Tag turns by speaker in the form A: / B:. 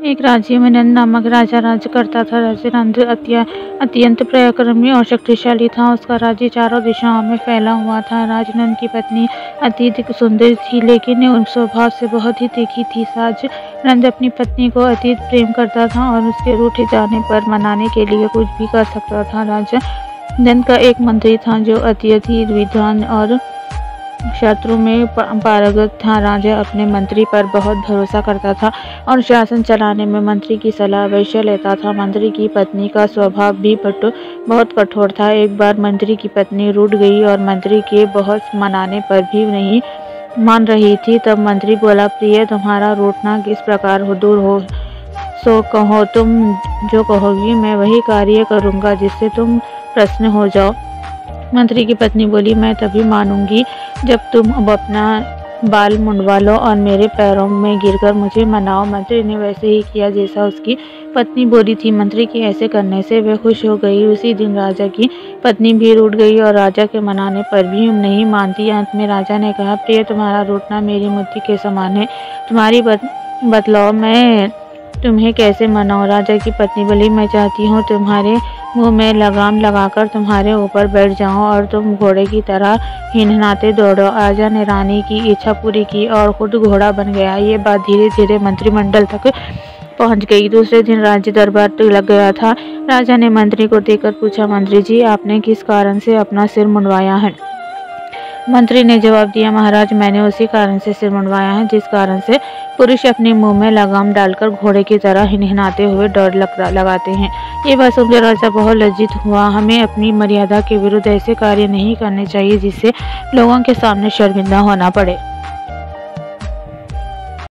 A: एक राज्य में नंद नामक राजा राज्य करता था। राजा नंद अत्यंत पराक्रमी और शक्तिशाली था। उसका राज्य चारों दिशाओं में फैला हुआ था। राजनंद की पत्नी अत्यधिक सुंदर थी, लेकिन उन स्वभाव से बहुत ही तीखी थी। राजनंद अपनी पत्नी को अत्यधिक प्रेम करता था और उसके रूठे जाने पर मनाने के लिए कुछ भी कर सकता था। राजा नंद का एक मंत्री था जो अत्यधिक विद्वान और शत्रु में पारंगत था। राजा अपने मंत्री पर बहुत भरोसा करता था और शासन चलाने में मंत्री की सलाह अवश्य लेता था। मंत्री की पत्नी का स्वभाव भी बहुत कठोर था। एक बार मंत्री की पत्नी रूठ गई और मंत्री के बहुत मनाने पर भी नहीं मान रही थी। तब मंत्री बोला, प्रिय, तुम्हारा रूठना किस प्रकार दूर हो, सो कहो। तुम जो कहोगी मैं वही कार्य करूँगा जिससे तुम प्रसन्न हो जाओ। मंत्री की पत्नी बोली, मैं तभी मानूंगी जब तुम अब अपना बाल मुंडवा लो और मेरे पैरों में गिरकर मुझे मनाओ। मंत्री ने वैसे ही किया जैसा उसकी पत्नी बोली थी। मंत्री के ऐसे करने से वह खुश हो गई। उसी दिन राजा की पत्नी भी रूठ गई और राजा के मनाने पर भी नहीं मानती। अंत में राजा ने कहा, प्रिय, तुम्हारा रूठना मेरी मुट्ठी के समान है। तुम्हारी बतलाओ, मैं तुम्हें कैसे मनाऊं। राजा की पत्नी बोली, मैं चाहती हूँ तुम्हारे मुंह में लगाम लगाकर तुम्हारे ऊपर बैठ जाऊं और तुम घोड़े की तरह हिनहिनाते दौड़ो। राजा ने रानी की इच्छा पूरी की और खुद घोड़ा बन गया। ये बात धीरे धीरे मंत्रिमंडल तक पहुंच गई। दूसरे दिन राज्य दरबार लग गया था। राजा ने मंत्री को देखकर पूछा, मंत्री जी, आपने किस कारण से अपना सिर मुंडवाया है। मंत्री ने जवाब दिया, महाराज, मैंने उसी कारण से सिर मुंडवाया है जिस कारण से पुरुष अपने मुंह में लगाम डालकर घोड़े की तरह हिनहिनाते हुए दौड़ लगाते हैं। ये बात सुनकर राजा बहुत लज्जित हुआ। हमें अपनी मर्यादा के विरुद्ध ऐसे कार्य नहीं करने चाहिए जिससे लोगों के सामने शर्मिंदा होना पड़े।